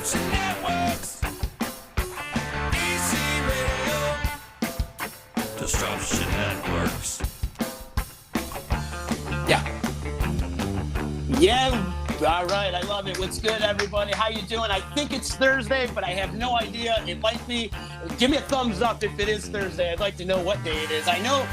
Disruption Networks. EC Radio. Disruption Networks. Yeah. All right. I love it. What's good, everybody? How you doing? I think it's Thursday, but I have no idea. It might be. Give me a thumbs up if it is Thursday. I'd like to know what day it is. I know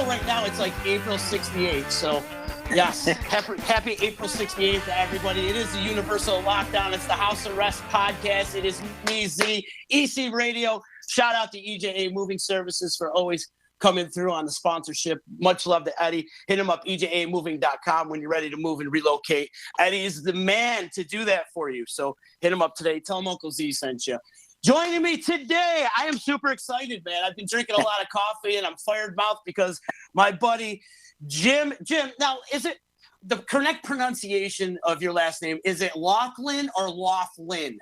right now it's like April 68th. So, yes, happy April 68th to everybody. It is the Universal Lockdown. It's the House Arrest podcast. It is me, Z, EC Radio. Shout out to EJA Moving Services for always coming through on the sponsorship. Much love to Eddie. Hit him up, ejamoving.com, when you're ready to move and relocate. Eddie is the man to do that for you. So hit him up today. Tell him Uncle Z sent you. Joining me today, I am super excited, man. I've been drinking a lot of coffee and I'm fired mouth because my buddy Jim, now is it the correct pronunciation of your last name? Is it Loughlin or Loughlin?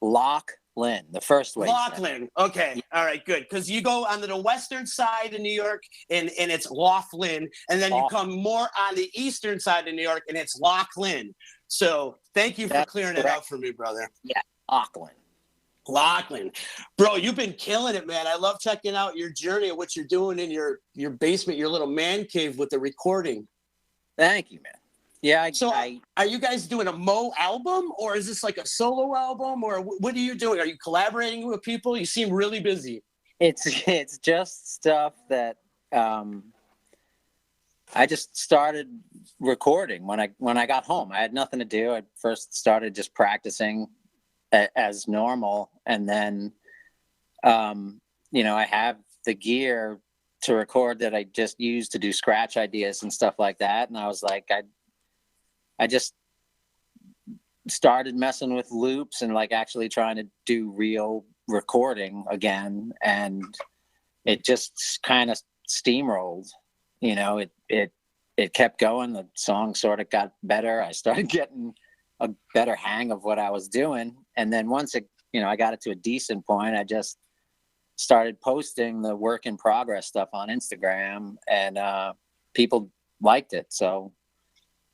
Loughlin, the first way. Loughlin. Okay. All right, good. Because you go on the western side of New York and it's Loughlin. And then you come more on the eastern side of New York and it's Loughlin. So thank you for clearing it out for me, brother. Yeah, Loughlin. Bro, you've been killing it, man. I love checking out your journey and what you're doing in your basement, your little man cave with the recording. Thank you, man. Yeah. Are you guys doing a Moe album, or is this like a solo album, or what are you doing? Are you collaborating with people? You seem really busy. It's just stuff that I just started recording when I got home. I had nothing to do. I first started just practicing as normal, and then I have the gear to record that I just use to do scratch ideas and stuff like that. And I was like, I just started messing with loops and like actually trying to do real recording again. And it just kind of steamrolled, it kept going. The song sort of got better. I started getting a better hang of what I was doing. And then once I got it to a decent point, I just started posting the work in progress stuff on Instagram, and people liked it. So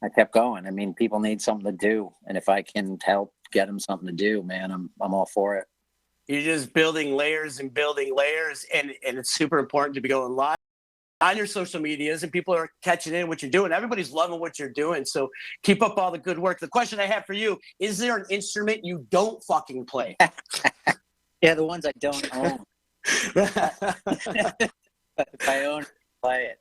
I kept going. I mean, people need something to do, and if I can help get them something to do, man, I'm all for it. You're just building layers, and it's super important to be going live on your social medias, and people are catching in what you're doing. Everybody's loving what you're doing, so keep up all the good work. The question I have for you: is there an instrument you don't fucking play? Yeah, the ones I don't own. If I own, play it.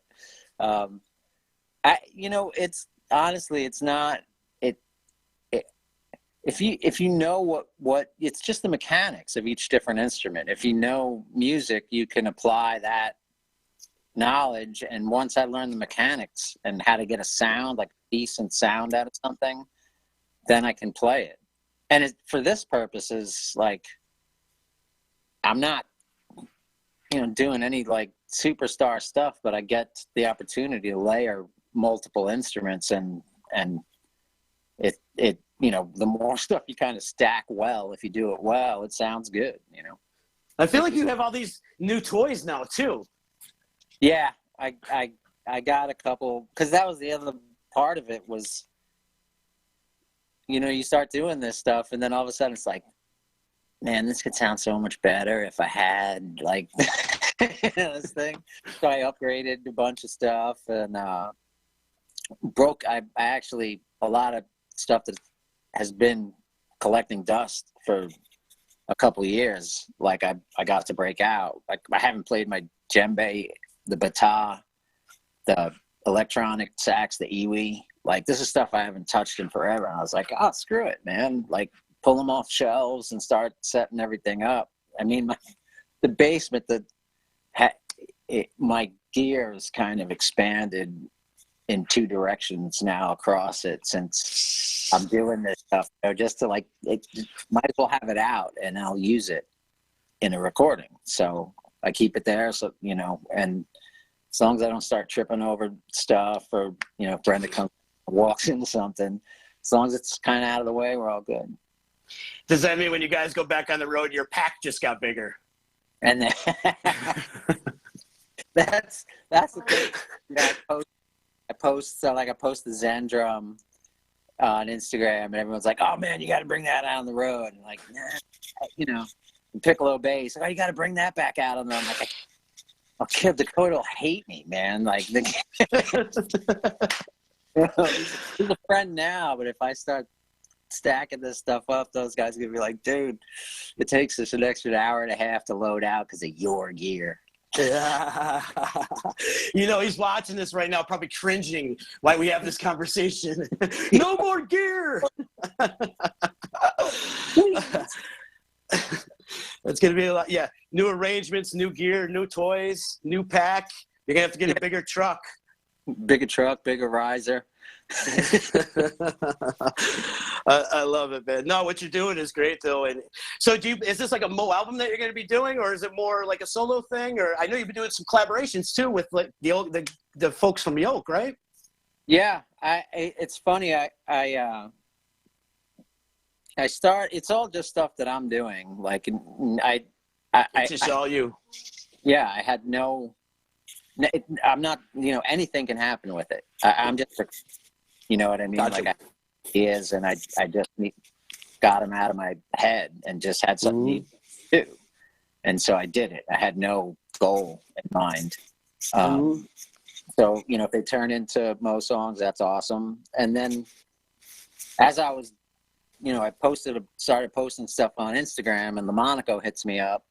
It's honestly, it's not it. If you know what it's just the mechanics of each different instrument. If you know music, you can apply that knowledge. And once I learned the mechanics and how to get a sound, like a decent sound out of something, then I can play it. And for this purpose is like, I'm not, doing any like superstar stuff, but I get the opportunity to layer multiple instruments, and it the more stuff you kind of stack well, if you do it well, it sounds good. I feel like you have all these new toys now too. Yeah, I got a couple, because that was the other part of it was, you start doing this stuff and then all of a sudden it's like, man, this could sound so much better if I had like this thing. So I upgraded a bunch of stuff and I actually, a lot of stuff that has been collecting dust for a couple of years, like I got to break out. Like I haven't played my djembe, the bata, the electronic sax, the iwi. Like this is stuff I haven't touched in forever. And I was like, oh, screw it, man. Like pull them off shelves and start setting everything up. I mean, the basement, my gear has kind of expanded in two directions now across it since I'm doing this stuff. Just to might as well have it out and I'll use it in a recording. So I keep it there. So, and as long as I don't start tripping over stuff or, Brenda comes, walks into something, as long as it's kind of out of the way, we're all good. Does that mean when you guys go back on the road, your pack just got bigger? And then that's the thing. I post the Zen drum on Instagram, and everyone's like, "Oh man, you got to bring that out on the road." And like, nah, you know, piccolo bass. Oh, you got to bring that back out on the. I'm like, oh, Kid Dakota will hate me, man. Like, he's a friend now, but if I start stacking this stuff up, those guys are gonna be like, "Dude, it takes us an extra hour and a half to load out because of your gear." Yeah. He's watching this right now, probably cringing while we have this conversation. No more gear. It's going to be a lot. Yeah. New arrangements, new gear, new toys, new pack. You're going to have to get a bigger truck. Bigger truck, bigger riser. I love it, man. No, what you're doing is great, though. And so, is this like a Mo album that you're going to be doing, or is it more like a solo thing? Or I know you've been doing some collaborations too with like the folks from Yoke, right? Yeah, it's funny. I start. It's all just stuff that I'm doing. Like It's just all you. Yeah, I had no. I'm not. Anything can happen with it. I'm just. You know what I mean? Gotcha. Like ideas, and I just got them out of my head and just had something to do, and so I did it. I had no goal in mind. So if they turn into Mo songs, that's awesome. And then as I was, I started posting stuff on Instagram, and LaMonaco hits me up,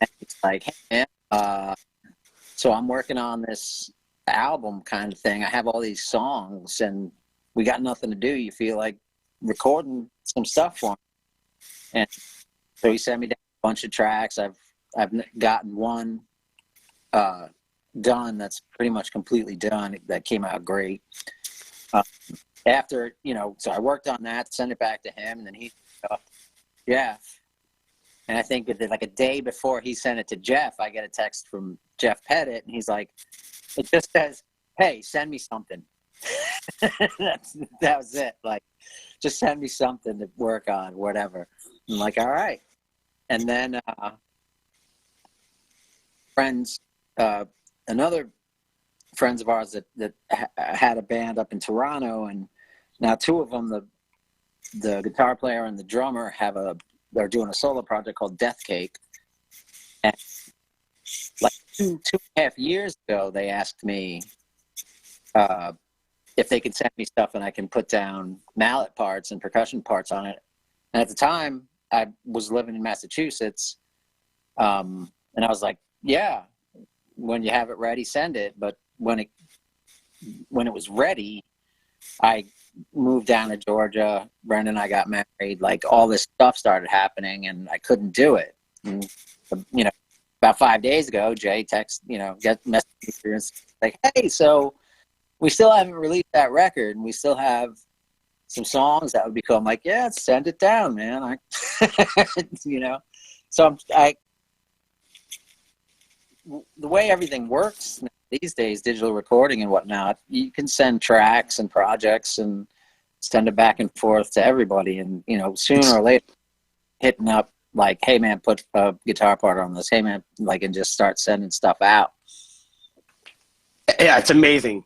and it's like, hey, man, so I'm working on this album kind of thing. I have all these songs and we got nothing to do. You feel like recording some stuff for me? And so he sent me down a bunch of tracks. I've gotten one done that's pretty much completely done. That came out great. After, so I worked on that, sent it back to him, and then he Jeff. And I think that like a day before he sent it to Jeff, I get a text from Jeff Pettit, and he's like, it just says, "Hey, send me something." That was it. Like, just send me something to work on, whatever. I'm like, all right. And then another friends of ours that had a band up in Toronto, and now two of them, the guitar player and the drummer, they're doing a solo project called Death Cake. And like two and a half years ago, they asked me if they could send me stuff and I can put down mallet parts and percussion parts on it. And at the time, I was living in Massachusetts, and I was like, "Yeah, when you have it ready, send it." But when it was ready, I moved down to Georgia. Brendan and I got married. Like, all this stuff started happening, and I couldn't do it. And, about 5 days ago, Jay get messages like, "Hey, so we still haven't released that record, and we still have some songs that would be cool." I'm like, "Yeah, send it down, man." So the way everything works these days, digital recording and whatnot, you can send tracks and projects and send it back and forth to everybody, and sooner or later, hitting up like, "Hey man, put a guitar part on this. Hey man," like, and just start sending stuff out. Yeah, it's amazing.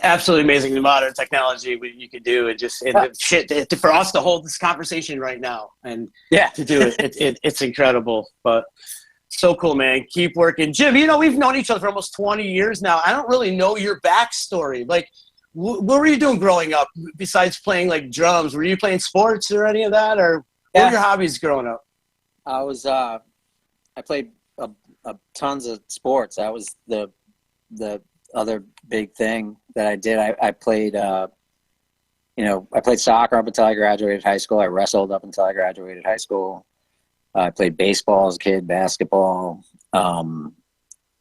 Absolutely amazing, the modern technology you could do, and just for us to hold this conversation right now and to do it's incredible. But so cool, man. Keep working, Jim. We've known each other for almost 20 years now. I don't really know your backstory. Like, what were you doing growing up besides playing like drums? Were you playing sports or any of that, or what were your hobbies growing up? I was I played tons of sports. That was the other big thing that I did. I played I played soccer up until I graduated high school. I wrestled up until I graduated high school. I played baseball as a kid, basketball.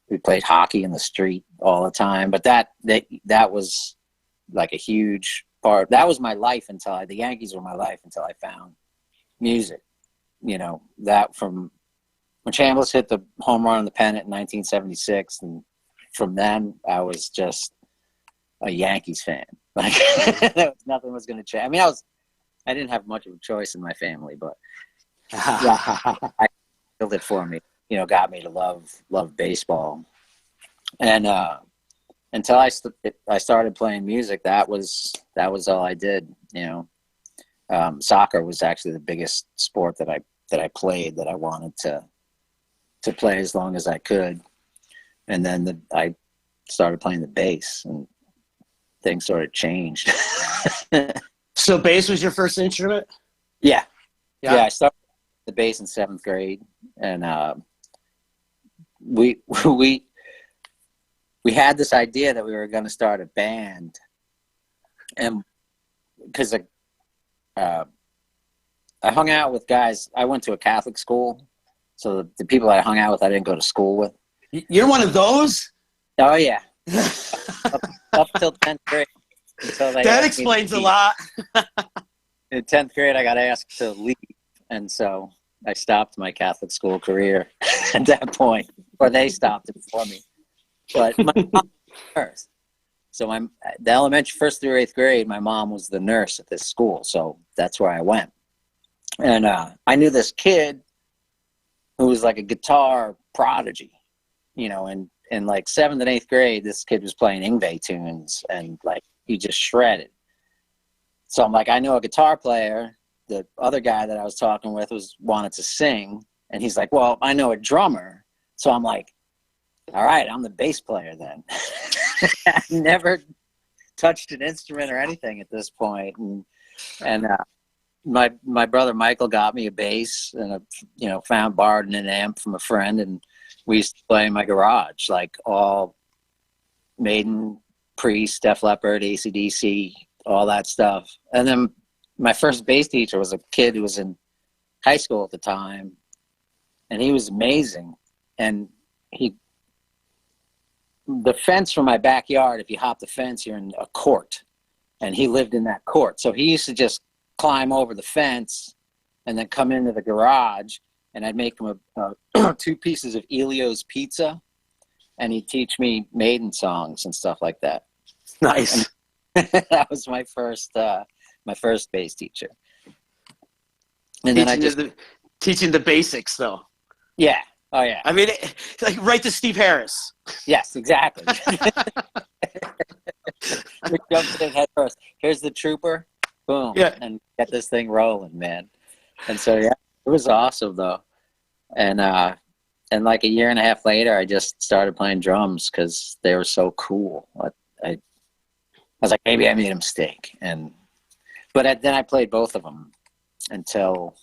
We played hockey in the street all the time. But that was like a huge part. That was my life the Yankees were my life until I found music. That from when Chambliss hit the home run on the pennant in 1976, and from then I was just a Yankees fan. Like, nothing was going to change. I mean, I didn't have much of a choice in my family, but I filled it for me. Got me to love baseball, and until I started playing music, that was all I did. Soccer was actually the biggest sport that I played, that I wanted to play as long as I could. And then I started playing the bass, and things sort of changed. So bass was your first instrument? Yeah. I started the bass in 7th grade, and we had this idea that we were going to start a band, and because I hung out with guys. I went to a Catholic school, so the people I hung out with, I didn't go to school with. You're one of those? Oh yeah, up till 10th grade. That explains a lot. In 10th grade, I got asked to leave, and so I stopped my Catholic school career at that point, or they stopped it for me. But my mom was a nurse. So the elementary 1st through 8th grade, my mom was the nurse at this school, so that's where I went. And I knew this kid who was like a guitar prodigy, and in like 7th and 8th grade, this kid was playing Yngwie tunes, and like he just shredded. So I'm like, I know a guitar player. The other guy that I was talking with wanted to sing, and he's like, well, I know a drummer. So I'm like, all right, I'm the bass player then. I never touched an instrument or anything at this point. And my brother Michael got me a bass, and borrowed an amp from a friend, and we used to play in my garage, like all Maiden, Priest, Def Leppard, AC/DC, all that stuff. And then my first bass teacher was a kid who was in high school at the time, and he was amazing. And the fence from my backyard, if you hop the fence, you're in a court, and he lived in that court. So he used to just climb over the fence and then come into the garage, and I'd make him 2 pieces of Elio's pizza, and he'd teach me Maiden songs and stuff like that. Nice. That was my first bass teacher. And then teaching the basics, though. Yeah. Oh yeah. I mean, like right to Steve Harris. Yes, exactly. We jumped in head first. Here's the trooper. Boom. Yeah. And get this thing rolling, man. And so yeah, it was awesome though. And like a year and a half later, I just started playing drums because they were so cool. I was like, maybe I made a mistake, but then I played both of them until,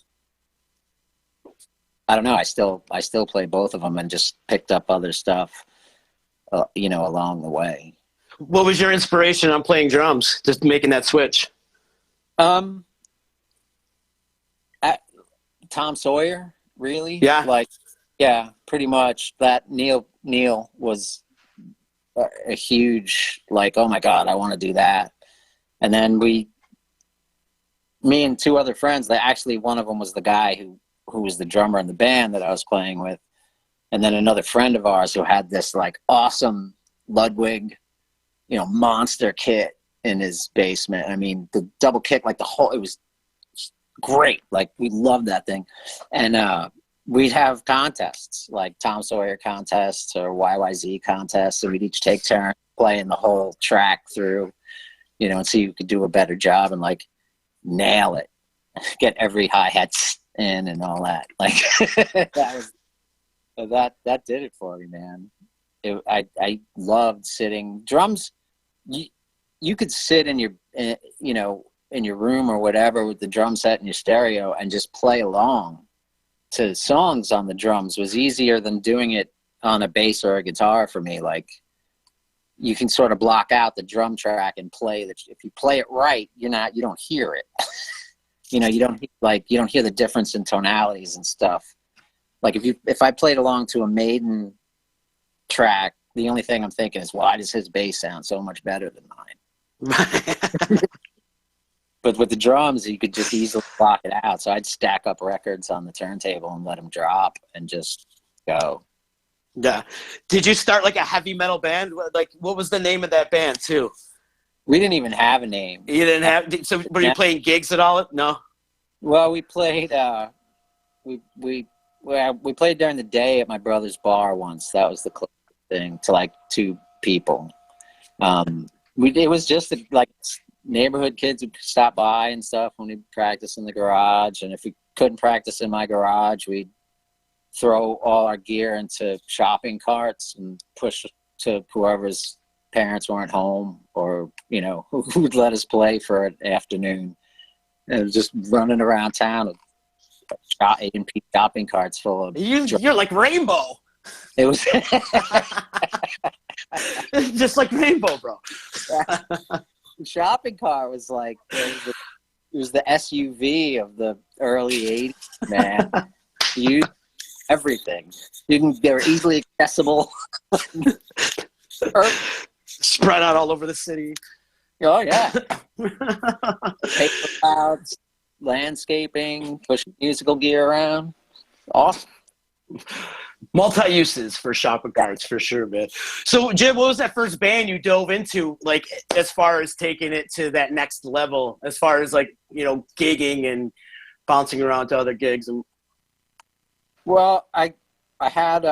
I don't know. I still play both of them and just picked up other stuff, along the way. What was your inspiration on playing drums? Just making that switch? Tom Sawyer, really? Yeah. Pretty much. That Neil was a huge, like, oh my God, I want to do that. And then me and 2 other friends, one of them was the guy who was the drummer in the band that I was playing with. And then another friend of ours who had this like awesome Ludwig, monster kit in his basement. I mean, the double kick, like it was great. Like we loved that thing. And we'd have contests, like Tom Sawyer contests or YYZ contests. So we'd each take turns playing the whole track through, and see who could do a better job and like nail it, get every hi-hat in and all that. Like that did it for me, man. I loved sitting drums. You could sit in your in your room or whatever with the drum set and your stereo and just play along to songs on the drums. Was easier than doing it on a bass or a guitar for me. Like you can sort of block out the drum track and play that. If you play it right, you don't hear it. You don't hear the difference in tonalities and stuff. Like if I played along to a Maiden track, the only thing I'm thinking is, why does his bass sound so much better than mine? But with the drums, you could just easily block it out. So I'd stack up records on the turntable and let them drop and just go. Yeah. Did you start like a heavy metal band? Like, what was the name of that band too? We didn't even have a name. You didn't have. So were you playing gigs at all? No. Well, we played. We played during the day at my brother's bar once. That was the thing, to like 2 people. It was just like neighborhood kids would stop by and stuff when we practice in the garage. And if we couldn't practice in my garage, we'd throw all our gear into shopping carts and push to whoever's parents weren't home, or, you know, who would let us play for an afternoon. And it was just running around town with A&P shopping carts full of... You're like Rainbow. It was... Just like Rainbow, bro. The shopping cart was like... It was the SUV of the early 80s, man. Everything. They were easily accessible. Spread out all over the city. Oh, yeah. Paper clouds, landscaping, pushing musical gear around. Awesome. Multi-uses for shopping carts, for sure, man. So, Jim, what was that first band you dove into, like, as far as taking it to that next level, as far as, like, you know, gigging and bouncing around to other gigs? And Well, I had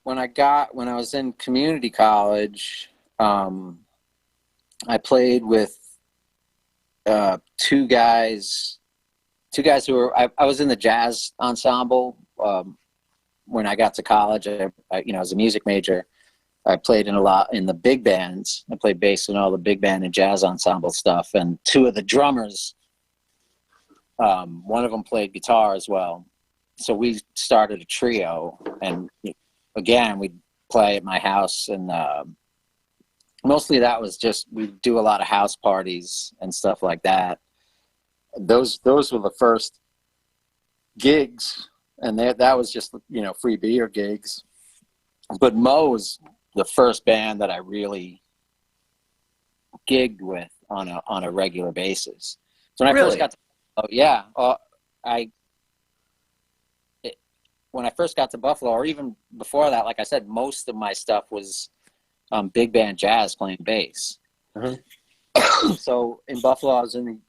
when I was in community college, I played with two guys who were I was in the jazz ensemble when I got to college. I as a music major, I played in the big bands. I played bass in all the big band and jazz ensemble stuff. And two of the drummers, one of them played guitar as well. So we started a trio, and again, we'd play at my house, and mostly that was just, we'd do a lot of house parties and stuff like that. Those were the first gigs, and that was just, free beer gigs. But Moe was the first band that I really gigged with on a regular basis. So when I first got to, when I first got to Buffalo, or even before that, like I said, most of my stuff was big band jazz, playing bass. Mm-hmm. So in Buffalo, I was in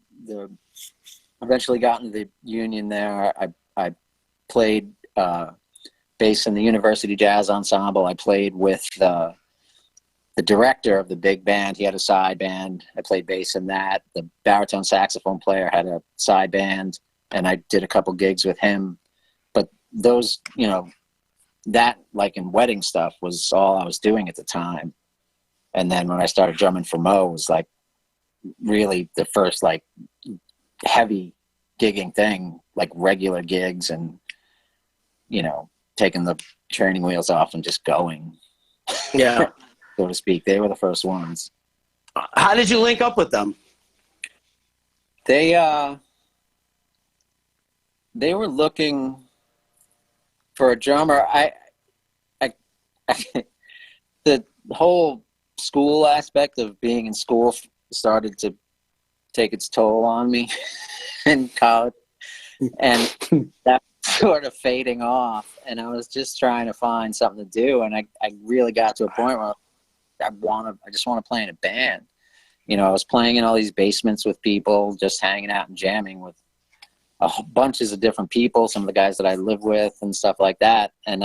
eventually got into the union there. I played bass in the University Jazz Ensemble. I played with the director of the big band. He had a side band. I played bass in that. The baritone saxophone player had a side band, and I did a couple gigs with him. But those, that, like in wedding stuff, was all I was doing at the time. And then when I started drumming for Moe, it was like really the first like heavy gigging thing, like regular gigs, and taking the training wheels off and just going. Yeah. So to speak. They were the first ones. How did you link up with them? They were looking for a drummer. The whole school aspect of being in school started to take its toll on me in college, and that sort of fading off, and I was just trying to find something to do, and I really got to a point where I just want to play in a band. I was playing in all these basements with people, just hanging out and jamming with bunches of different people, some of the guys that I live with and stuff like that. And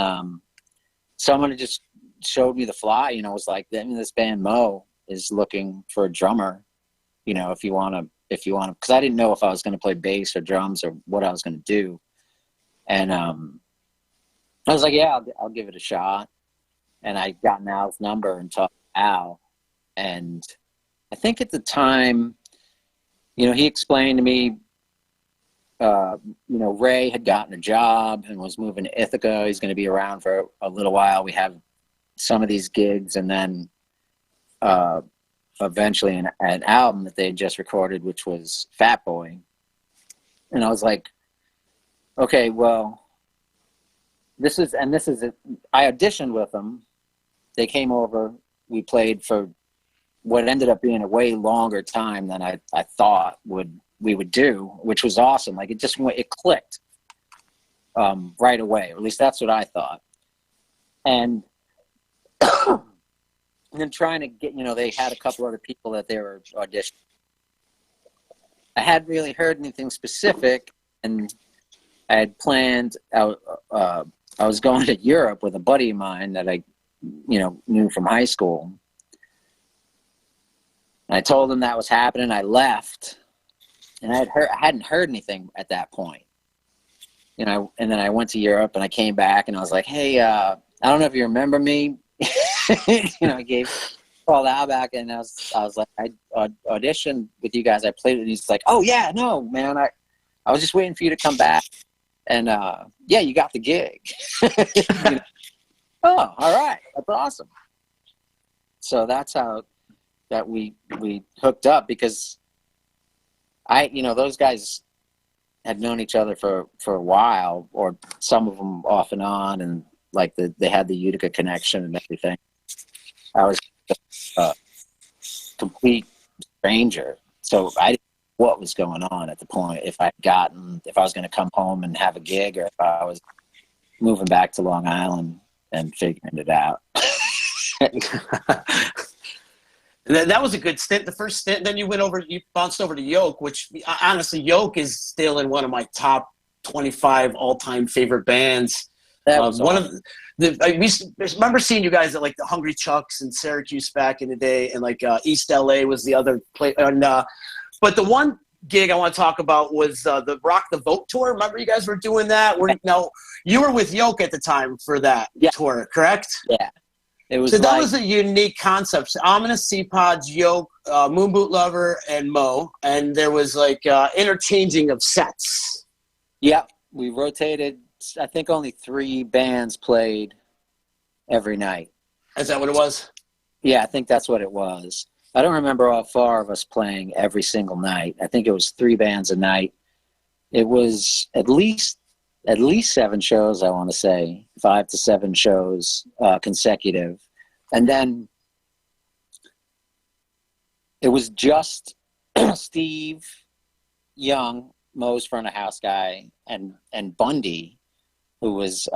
someone just showed me the fly, was like, this band Moe is looking for a drummer, if you want to, because I didn't know if I was going to play bass or drums or what I was going to do. And I was like, yeah, I'll give it a shot. And I got Al's number and talked to Al. And I think at the time, he explained to me, Ray had gotten a job and was moving to Ithaca. He's going to be around for a little while. We have some of these gigs, and then eventually an album that they had just recorded, which was Fat Boy. And I was like, okay, well, I auditioned with them. They came over. We played for what ended up being a way longer time than I thought we would do, which was awesome. Like it clicked right away, or at least that's what I thought. And then trying to get, they had a couple other people that they were auditioning. I hadn't really heard anything specific, and I had planned out. I was going to Europe with a buddy of mine that I, knew from high school. And I told him that was happening. I left, and I hadn't heard anything at that point. And then I went to Europe, and I came back, and I was like, hey, I don't know if you remember me. I gave Paul Albach, and I was like, I auditioned with you guys. I played it, and he's like, oh yeah, no, man, I was just waiting for you to come back, and yeah, you got the gig. Oh, all right, that's awesome. So that's how that we hooked up, because those guys had known each other for a while, or some of them off and on, and like they had the Utica connection and everything. I was a complete stranger, so I didn't know what was going on at the point, if I was going to come home and have a gig, or if I was moving back to Long Island and figuring it out. That was a good stint, the first stint. Then you bounced over to Yoke, which honestly, Yoke is still in one of my top 25 all-time favorite bands. That was one awesome. I remember seeing you guys at like the Hungry Chucks in Syracuse back in the day, and like East LA was the other place. But the one gig I want to talk about was the Rock the Vote tour. Remember you guys were doing that? Now you were with Yoke at the time for that tour, correct? Yeah. It was so that was a unique concept. Ominous Sea Pods, Yoke, Moon Boot Lover, and Moe, and there was like interchanging of sets. Yeah, we rotated. I think only 3 bands played every night. Is that what it was? Yeah, I think that's what it was. I don't remember all 4 of us playing every single night. I think it was 3 bands a night. It was at least 7 shows, I want to say, 5 to 7 shows consecutive. And then it was just Steve Young, Moe's front of house guy, and Bundy, who was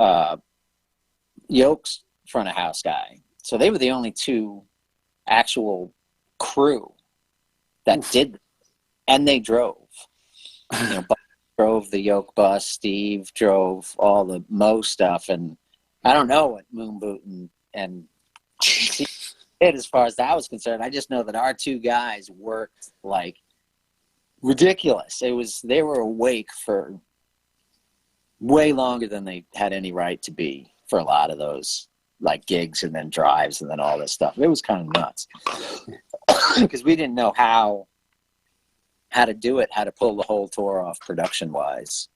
Yoke's front of house guy. So they were the only 2 actual crew that did, and they drove. Bundy drove the Yoke bus, Steve drove all the Moe stuff, and I don't know what Moon Boot and Steve did as far as that was concerned. I just know that our 2 guys worked like ridiculous. They were awake for way longer than they had any right to be for a lot of those like gigs and then drives and then all this stuff. It was kind of nuts because we didn't know how to do it, how to pull the whole tour off production wise.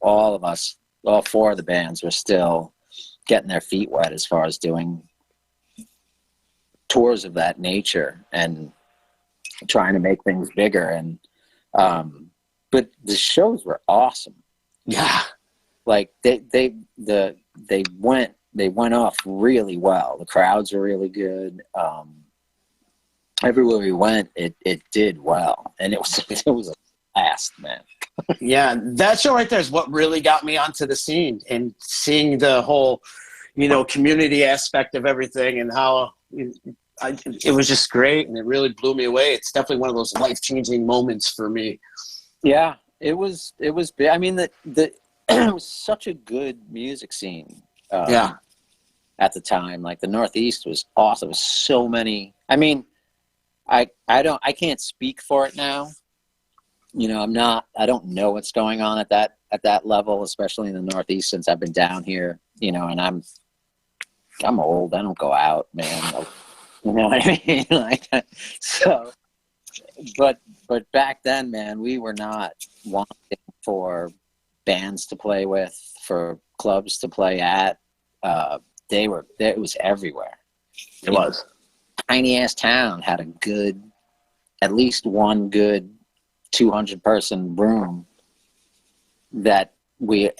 All of us, all 4 of the bands were still getting their feet wet as far as doing tours of that nature and trying to make things bigger. And but the shows were awesome. Yeah, like they went off really well. The crowds were really good. Everywhere we went, it did well, and it was a blast, man. Yeah, that show right there is what really got me onto the scene, and seeing the whole, community aspect of everything, and how it was just great, and it really blew me away. It's definitely one of those life-changing moments for me. Yeah, it was. I mean, it was such a good music scene. At the time, like the Northeast was awesome. There was so many. I mean, I can't speak for it now. I don't know what's going on at that level, especially in the Northeast, since I've been down here, and I'm old. I don't go out, man. You know what I mean? Like, so, but back then, man, we were not wanting for bands to play with, for clubs to play at. It was everywhere. It was. Tiny ass town had at least one good 200-person room that we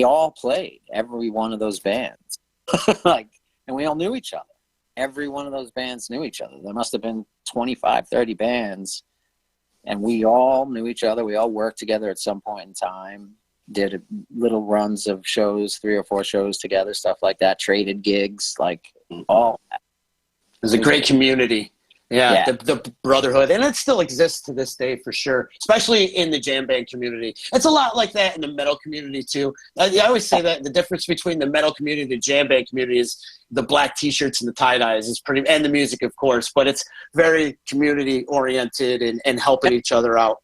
all played, every one of those bands. And we all knew each other. Every one of those bands knew each other. There must have been 25, 30 bands, and we all knew each other. We all worked together at some point in time, did little runs of shows, 3 or 4 shows together, stuff like that, traded gigs, like all that. It was a great community. Yeah, Yeah. the brotherhood, and it still exists to this day for sure, especially in the jam band community. It's a lot like that in the metal community too. I always say that the difference between the metal community and the jam band community is the black T-shirts and the tie dyes is pretty, and the music, of course. But it's very community oriented and helping each other out.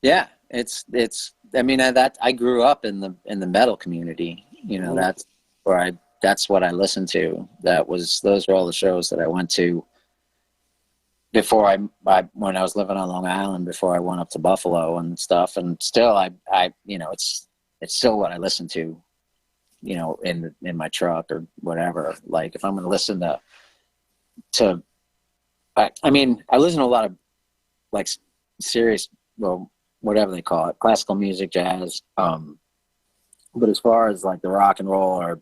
Yeah, it's. I mean, I grew up in the metal community. You know, that's what I listened to. Those were all the shows that I went to before when I was living on Long Island, before I went up to Buffalo and stuff. And still, I you know, it's still what I listen to, you know, in my truck or whatever. Like if I'm going to listen to I mean, I listen to a lot of like serious, well, whatever they call it, classical music, jazz. But as far as like the rock and roll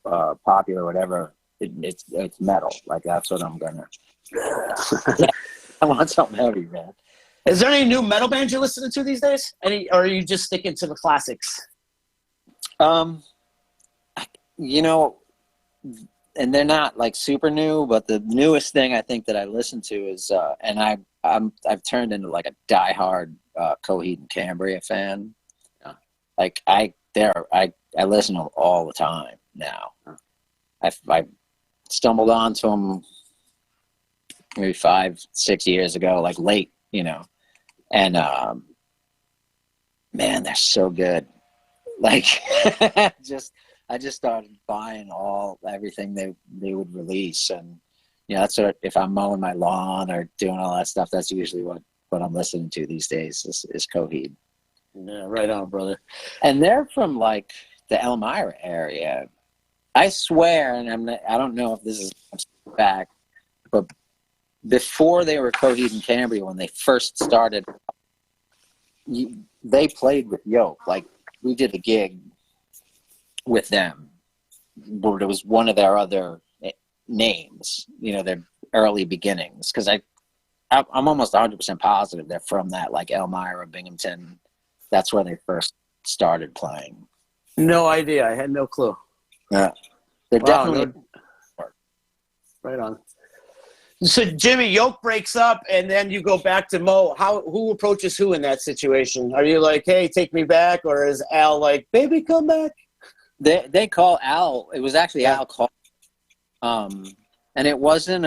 or popular, whatever, it's metal. Like that's what I'm gonna. I want something heavy, man. Is there any new metal bands you're listening to these days? Or are you just sticking to the classics? You know, and they're not like super new, but the newest thing I think that I listen to is, and I've turned into like a diehard Coheed and Cambria fan. Yeah. Like I listen to them all the time now. I stumbled onto them maybe 5-6 years ago, like late, you know, and man, they're so good. Like I just started buying everything they would release, and you know, that's what, if I'm mowing my lawn or doing all that stuff, that's usually what I'm listening to these days is Coheed. Yeah, right on, brother. And they're from like the Elmira area. I swear, and I don't know if this is back, but before they were Coheed and Cambria, when they first started, they played with Yoke. Like we did a gig with them, but it was one of their other names, you know, their early beginnings. Because I'm almost 100% positive they're from that, like Elmira, Binghamton. That's where they first started playing. No idea. I had no clue. Yeah, they're definitely right on. So Jimmy, Yoke breaks up, and then you go back to Mo. Who approaches who in that situation? Are you like, "Hey, take me back," or is Al like, "Baby, come back"? They call Al. It was actually Al called, and it wasn't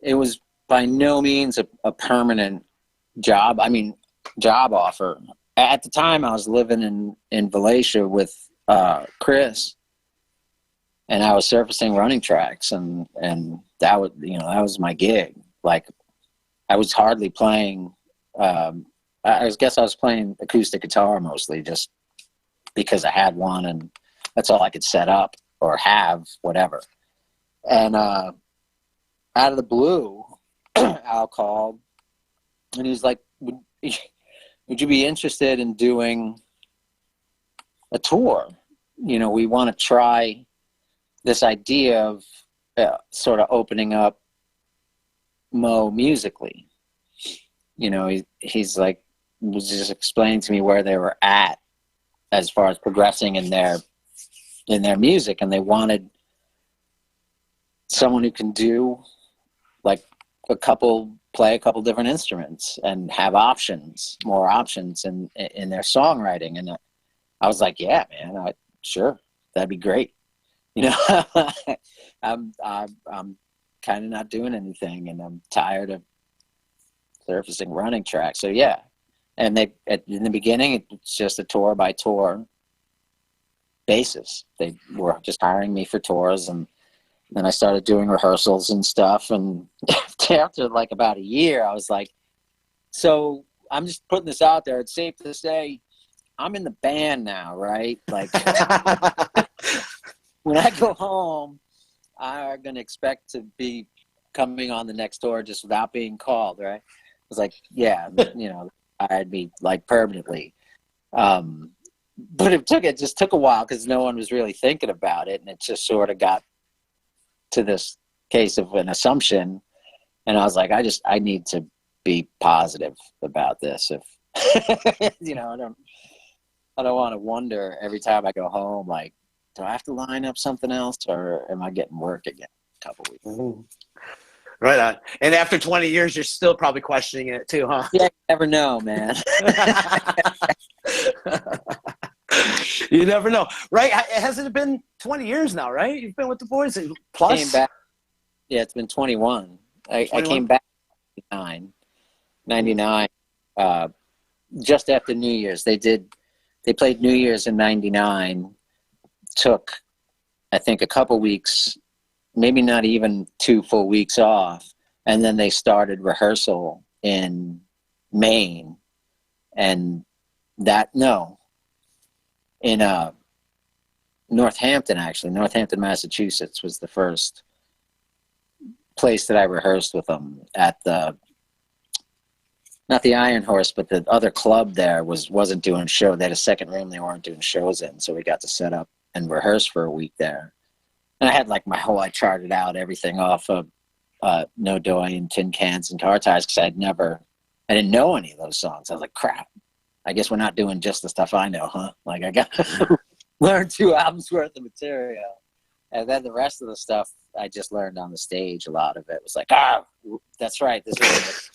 it was by no means a permanent job. I mean, job offer. At the time, I was living in Valatia with Chris, and I was surfacing running tracks, and that was my gig. Like, I was hardly playing. I guess I was playing acoustic guitar mostly, just because I had one, and that's all I could set up or have, whatever. And out of the blue, Al called, and he was like, would you be interested in doing a tour? You know, we want to try this idea of sort of opening up Mo musically. You know, he's like, was just explaining to me where they were at as far as progressing in their music, and they wanted someone who can play a couple different instruments and have more options in their songwriting. And I was like, yeah, man, sure, that'd be great. You know, I'm kind of not doing anything, and I'm tired of surfacing running tracks. So yeah. And in the beginning, it's just a tour by tour basis. They were just hiring me for tours, and then I started doing rehearsals and stuff. And after like about a year, I was like, so I'm just putting this out there. It's safe to say I'm in the band now, right? Like when I go home, I'm going to expect to be coming on the next tour just without being called, right? I was like, yeah, you know, I'd be like permanently. But it just took a while because no one was really thinking about it. And it just sort of got to this case of an assumption. And I was like, I need to be positive about this. If, you know, I don't want to wonder every time I go home, like, do I have to line up something else, or am I getting work again in a couple weeks? Mm-hmm. Right on. And after 20 years, you're still probably questioning it too, huh? Yeah, you never know, man. You never know, right? Hasn't it been 20 years now, right? You've been with the boys plus? Came back. Yeah, it's been 21. I came back in 99, just after New Year's. They played New Year's in 99, took, I think, a couple weeks, maybe not even 2 full weeks off, and then they started rehearsal in Maine, and in Northampton, actually. Northampton, Massachusetts was the first place that I rehearsed with them at not the Iron Horse, but the other club there wasn't doing show. They had a second room they weren't doing shows in, so we got to set up and rehearse for a week there. And I had like I charted out everything off of moe.down, Tin Cans, and Car Tires, because I didn't know any of those songs. I was like, crap, I guess we're not doing just the stuff I know, huh? Like, I got to learn 2 albums worth of material. And then the rest of the stuff I just learned on the stage. A lot of it was like, that's right, this is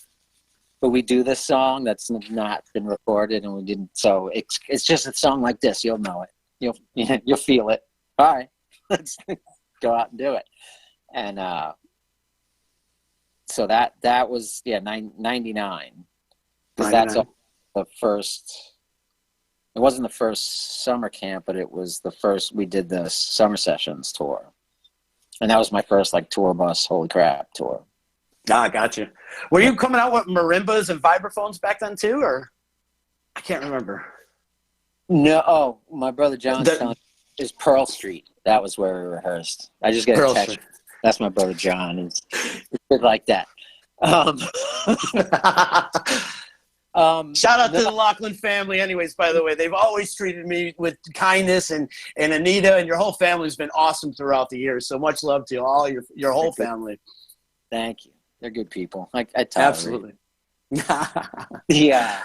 but we do this song that's not been recorded, and we didn't. So it's just a song like this. You'll know it. You'll feel it. All right, let's go out and do it. And so that was 99, because that's the first. It wasn't the first summer camp, but it was the first. We did the summer sessions tour, and that was my first like tour bus. Holy crap, tour. Ah, gotcha. Were you coming out with marimbas and vibraphones back then too, or I can't remember? No, my brother John's telling is Pearl Street. That was where we rehearsed. I just got a text. That's my brother John. It's like that. Shout out to the Loughlin family anyways, by the way. They've always treated me with kindness, and Anita and your whole family's been awesome throughout the years. So much love to all your whole family. Thank you. They're good people. I absolutely. Yeah.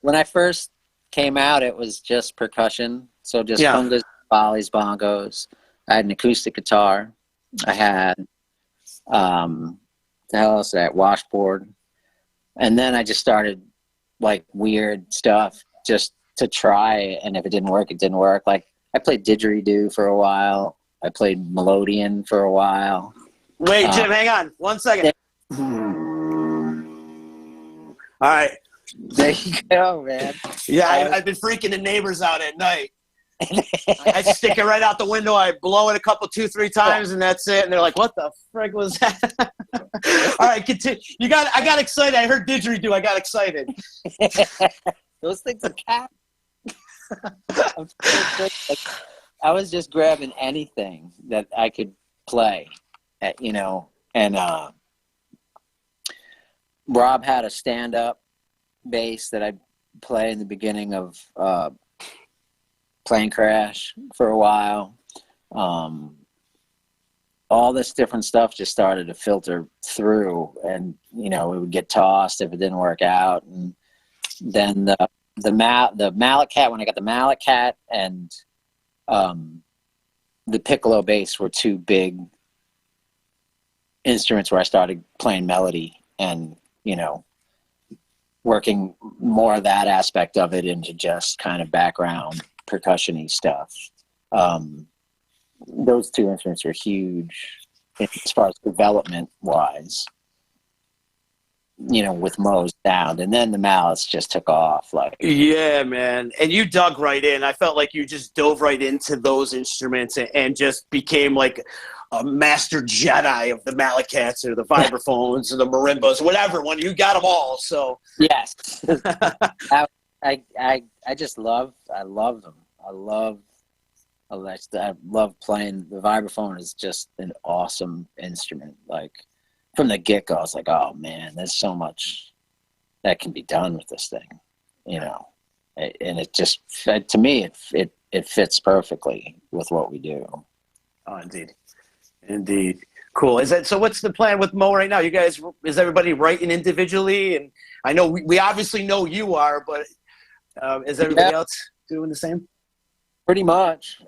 When I first came out, it was just percussion. So just congas, volleys, bongos. I had an acoustic guitar. I had the hell else? That washboard. And then I just started like weird stuff just to try, and if it didn't work, it didn't work. Like I played didgeridoo for a while. I played melodeon for a while. Wait, Jim, hang on 1 second. All right. There you go, man. Yeah, I've been freaking the neighbors out at night. I stick it right out the window. I blow it 2-3 times, and that's it. And they're like, "What the frick was that?" All right, continue. I got excited. I heard didgeridoo. I got excited. Those things are cat. I was just grabbing anything that I could play, and Rob had a stand-up bass that I'd play in the beginning of Plane Crash for a while. All this different stuff just started to filter through, and it would get tossed if it didn't work out. And then the mallet cat, when I got the mallet cat and the piccolo bass were 2 big instruments where I started playing melody and working more of that aspect of it into just kind of background percussion-y stuff. Those 2 instruments are huge as far as development wise, with Moe's sound, and then the mallets just took off. Yeah, man. And you dug right in. I felt like you just dove right into those instruments and just became like a master Jedi of the mallet cats or the vibraphones or the marimbas, whatever one. You got them all. So yes. I just love them. I love playing. The vibraphone is just an awesome instrument. Like from the get-go, I was like, oh man, there's so much that can be done with this thing, and it just, to me, it fits perfectly with what we do. Oh, indeed. Cool. So what's the plan with Moe right now? You guys, is everybody writing individually? And I know we obviously know you are, but is everybody else doing the same? Pretty much.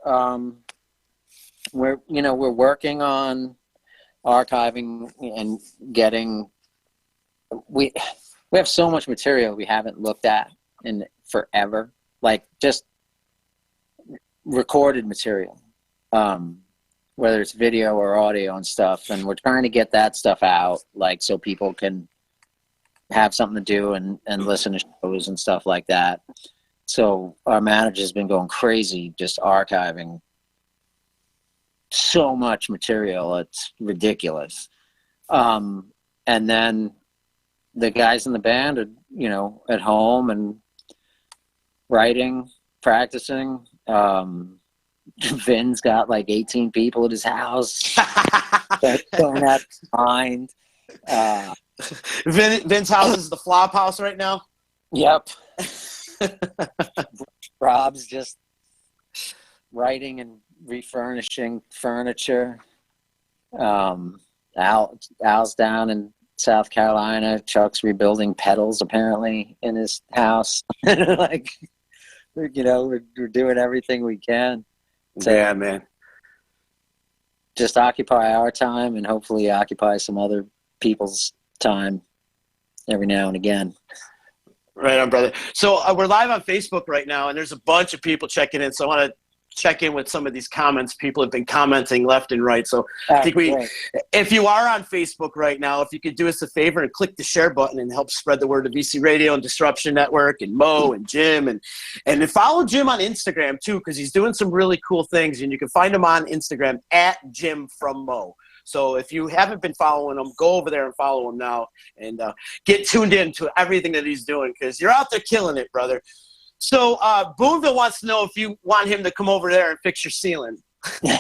We're working on archiving and getting. We have so much material we haven't looked at in forever, like just recorded material, whether it's video or audio and stuff. And we're trying to get that stuff out, like so people can have something to do and listen to shows and stuff like that. So our manager's been going crazy just archiving so much material. It's ridiculous. And then the guys in the band are, at home and writing, practicing. Vin's got like 18 people at his house. Going out behind. Vin's house is the flop house right now. Yep. Rob's just writing and refurnishing furniture. Al's down in South Carolina. Chuck's rebuilding pedals apparently in his house. Like, we're doing everything we can. So yeah, man. Just occupy our time and hopefully occupy some other people's time every now and again. Right on, brother. So we're live on Facebook right now, and there's a bunch of people checking in. So I want to check in with some of these comments. People have been commenting left and right. So I think if you are on Facebook right now, if you could do us a favor and click the share button and help spread the word of VC Radio and Disruption Network and Mo and Jim and follow Jim on Instagram too, because he's doing some really cool things, and you can find him on Instagram at Jim from Mo. So if you haven't been following him, go over there and follow him now and get tuned in to everything that he's doing, because you're out there killing it, brother. So Boonville wants to know if you want him to come over there and fix your ceiling. And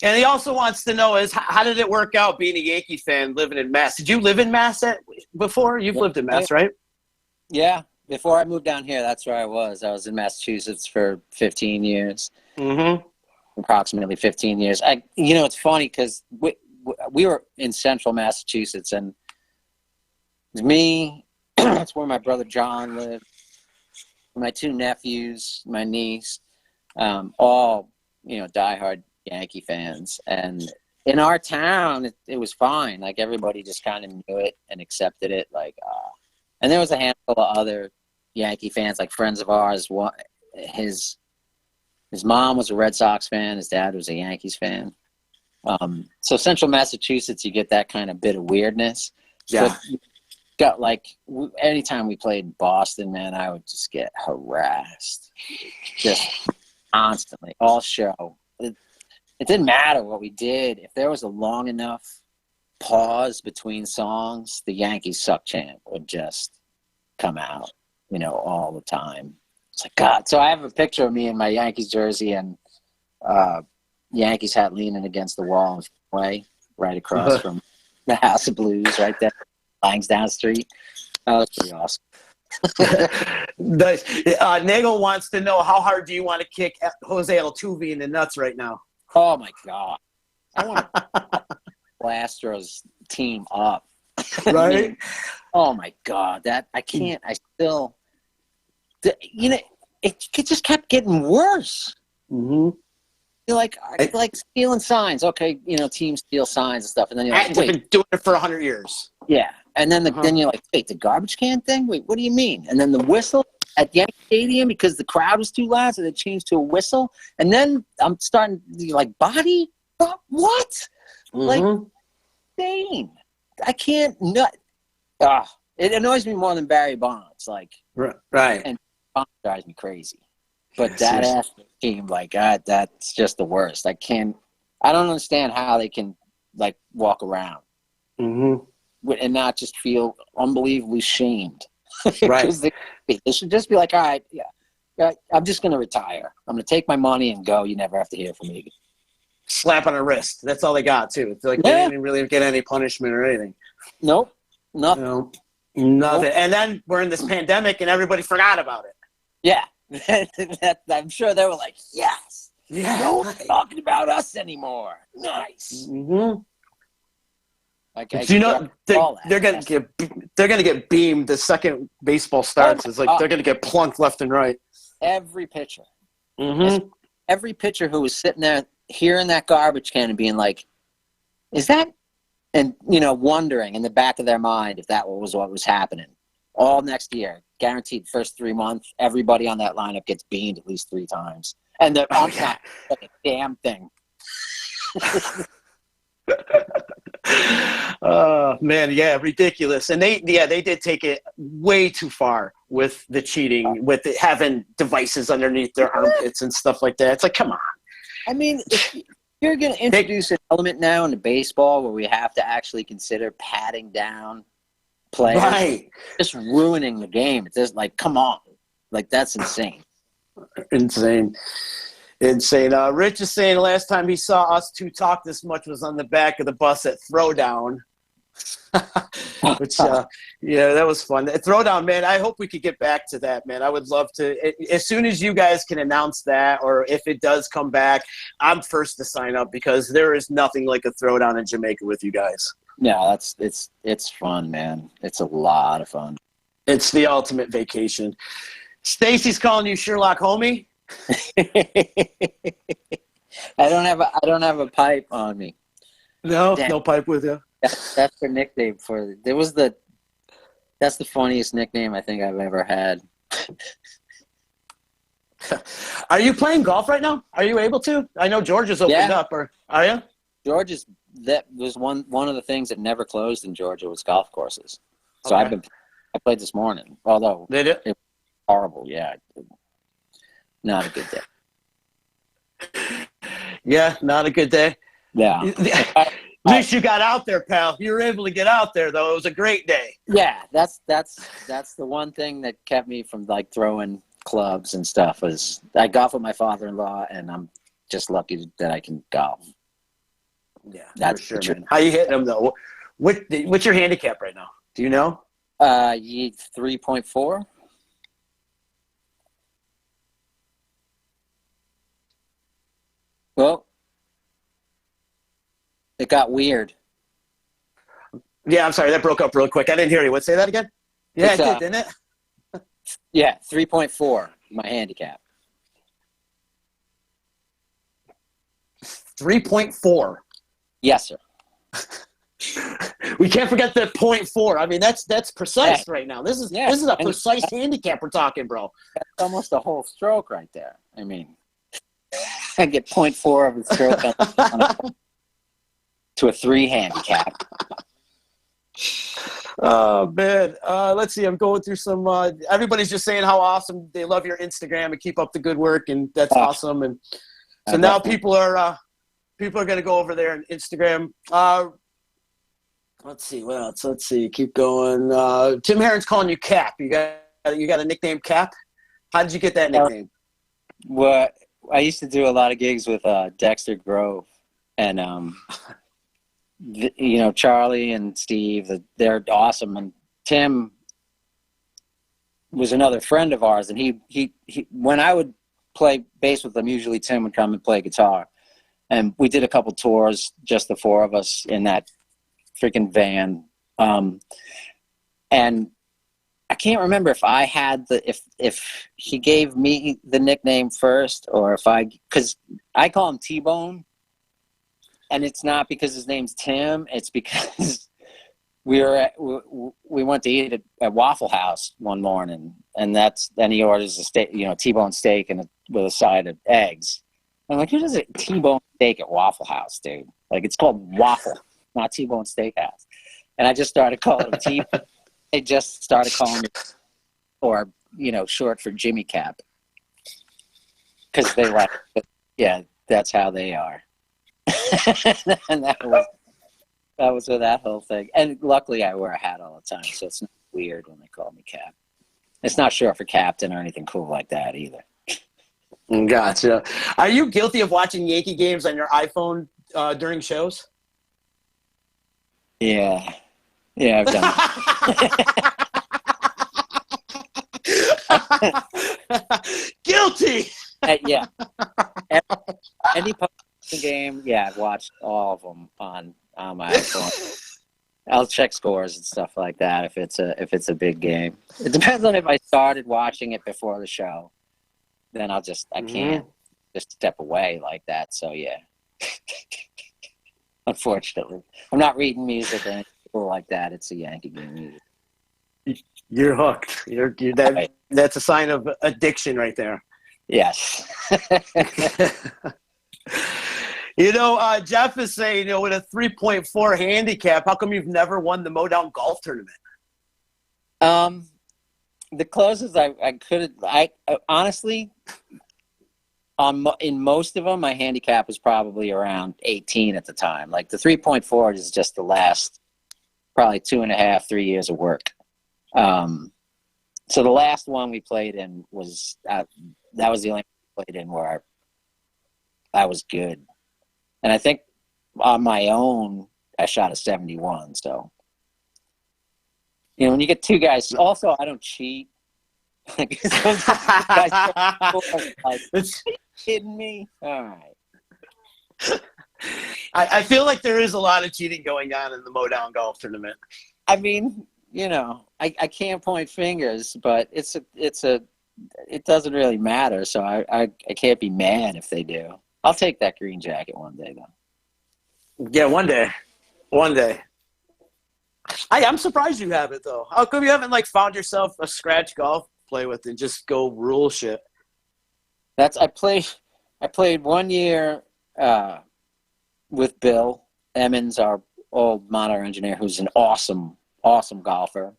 he also wants to know how did it work out being a Yankee fan living in Mass? Did you live in Mass before? You've lived in Mass, right? Yeah. Before I moved down here, that's where I was. I was in Massachusetts for 15 years. Mm-hmm. Approximately 15 years. It's funny because we were in central Massachusetts, and it was me. That's where my brother John lived. My two nephews, my niece, all diehard Yankee fans. And in our town, it was fine. Like, everybody just kind of knew it and accepted it. Like, and there was a handful of other Yankee fans, like friends of ours. His mom was a Red Sox fan. His dad was a Yankees fan. So central Massachusetts, you get that kind of bit of weirdness. Yeah. Got anytime we played Boston, man, I would just get harassed, just constantly, all show. It didn't matter what we did. If there was a long enough pause between songs, the Yankees suck chant would just come out, all the time. It's like, God. So I have a picture of me in my Yankees jersey and Yankees hat leaning against the wall right across from the House of Blues right there. Langsdown Street. That was pretty awesome. Nagel wants to know, how hard do you want to kick Jose Altuve in the nuts right now? Oh my God! I want to Astros team up. Right? I mean, oh my God! That I can't. I still. It just kept getting worse. Mm-hmm. You're like stealing signs. Okay, teams steal signs and stuff, and then you're like, they've been doing it for 100 years. Yeah. And then then you're like, wait, the garbage can thing? Wait, what do you mean? And then the whistle at Yankee Stadium, because the crowd was too loud, so they changed to a whistle. And then I'm starting like, body? What? Mm-hmm. Like, insane. I can't it annoys me more than Barry Bonds. Like, right. And Bonds drives me crazy. But that ass team, like, God, that's just the worst. I don't understand how they can, like, walk around. Mm-hmm. And not just feel unbelievably shamed. Right. They should just be like, all right, yeah, I'm just going to retire. I'm going to take my money and go. You never have to hear from me again. Slap on a wrist. That's all they got, too. It's like they didn't really get any punishment or anything. Nope. Nothing. Nothing. Nope. And then we're in this pandemic and everybody forgot about it. Yeah. I'm sure they were like, yes. Yeah. No one's talking about us anymore. Nice. Mm-hmm. Like, they're gonna get beamed the second baseball starts. It's like they're gonna get plunked left and right. Every pitcher. Mm-hmm. every pitcher who was sitting there hearing that garbage can and being like, is that, and, wondering in the back of their mind if that was what was happening. All next year, guaranteed first 3 months, everybody on that lineup gets beamed at least 3 times. And the ump's not like a damn thing. Oh man, yeah, ridiculous. And they did take it way too far with the cheating, with it having devices underneath their armpits and stuff like that. It's like, come on. I mean, if you're going to introduce an element now into baseball where we have to actually consider patting down players, Right. just ruining the game. It's just like, come on. Like, that's insane. Insane. Rich is saying the last time he saw us two talk this much was on the back of the bus at Throwdown. Which, that was fun. Throwdown, man, I hope we could get back to that, man. I would love to. As soon as you guys can announce that, or if it does come back, I'm first to sign up because there is nothing like a Throwdown in Jamaica with you guys. Yeah, it's fun, man. It's a lot of fun. It's the ultimate vacation. Stacy's calling you Sherlock Homie. I don't have a pipe on me. No, Damn. no pipe with you. That's the nickname for. That's the funniest nickname I think I've ever had. Are you playing golf right now? Are you able to? I know Georgia's opened up. Or are you? Georgia's. That was one of the things that never closed in Georgia was golf courses. So Okay. I played this morning. Although Did it? it was horrible. Yeah, not a good day. Yeah, not a good day. Yeah. At least you got out there, pal. You were able to get out there, though. It was a great day. Yeah, that's the one thing that kept me from like throwing clubs and stuff. Was I golf with my father-in-law, and I'm just lucky that I can golf. Yeah, That's for sure, true. man. How you hitting them, though? What's your handicap right now? Do you know? 3.4. Well, it got weird. Yeah, I'm sorry. That broke up real quick. I didn't hear you. What? Say that again? Yeah, It's, it did, didn't it? Yeah, 3.4, my handicap. 3.4. Yes, sir. We can't forget the 0.4. I mean, that's precise right now. This is a And precise handicap we're talking, bro. That's almost a whole stroke right there. I mean, I get 0.4 of a stroke to a 3 handicap. Oh man, let's see. I'm going through some. Everybody's just saying how awesome they love your Instagram and keep up the good work, and that's awesome. And so now people are going to go over there on Instagram. Let's see what else. Let's see. Keep going. Tim Herron's calling you Cap. You got a nickname, Cap. How did you get that nickname? Well, I used to do a lot of gigs with Dexter Grove, and Charlie and Steve, they're awesome. And Tim was another friend of ours. And he when I would play bass with them, usually Tim would come and play guitar. And we did a couple tours, just the 4 of us in that freaking van. And I can't remember if I had if he gave me the nickname first, or because I call him T-Bone. And it's not because his name's Tim. It's because we went to eat at Waffle House one morning, and then he orders a steak, T-bone steak with a side of eggs. I'm like, who does a T-bone steak at Waffle House, dude? Like, it's called Waffle, not T-bone Steakhouse. And I just started calling him T. They just started calling me, or short for Jimmy Cap, because they like, yeah, that's how they are. And that was with that whole thing. And luckily I wear a hat all the time, so it's not weird when they call me Cap. It's not short for Captain or anything cool like that either. Gotcha. Are you guilty of watching Yankee games on your iPhone during shows? Yeah, I've done that. Guilty. Yeah. Any game, yeah, I've watched all of them on my iPhone. I'll check scores and stuff like that if it's a big game. It depends on if I started watching it before the show. Then I can't. just step away like that. So yeah, unfortunately, I'm not reading music or anything cool like that. It's a Yankee game music. You're hooked. You're Right. that's a sign of addiction right there. Yes. Jeff is saying, with a 3.4 handicap, how come you've never won the moe.down golf tournament? The closest I could, honestly, in most of them, my handicap was probably around 18 at the time. Like the 3.4 is just the last probably 2.5, 3 years of work. So the last one we played in was that was the only one we played in where I was good. And I think on my own, I shot a 71. So, when you get two guys, also, I don't cheat. Like, are you kidding me? All right. I feel like there is a lot of cheating going on in the moe.down golf tournament. I mean, I can't point fingers, but it doesn't really matter. So I can't be mad if they do. I'll take that green jacket one day, though. Yeah, one day. I'm surprised you have it, though. How come you haven't found yourself a scratch golf to play with and just go rule shit? I played 1 year with Bill Emmons, our old monitor engineer, who's an awesome golfer,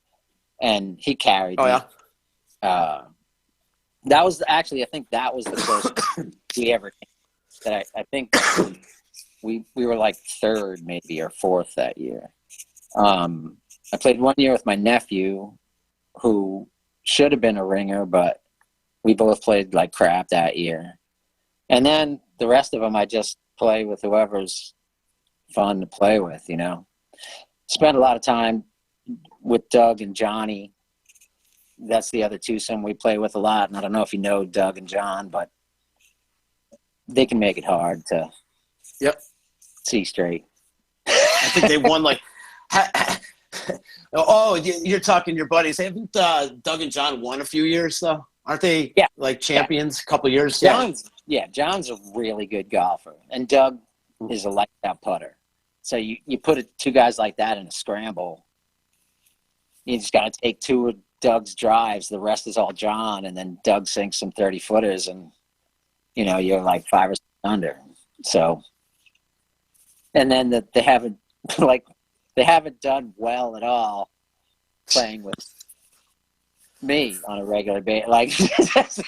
and he carried me. Yeah. That was actually, I think that was the closest we ever came. That I think we were like third maybe or fourth that year. I played 1 year with my nephew, who should have been a ringer, but we both played like crap that year. And then the rest of them, I just play with whoever's fun to play with, Spent a lot of time with Doug and Johnny. That's the other two some we play with a lot. And I don't know if you know Doug and John, but they can make it hard to see straight. I think they won you're talking your buddies. Haven't Doug and John won a few years, though? Aren't they champions a couple years? John's a really good golfer. And Doug is a lights out putter. So you put two guys like that in a scramble. You just got to take two of Doug's drives. The rest is all John. And then Doug sinks some 30-footers and, you're like 5 or 6 under. So, and then they haven't done well at all playing with me on a regular basis.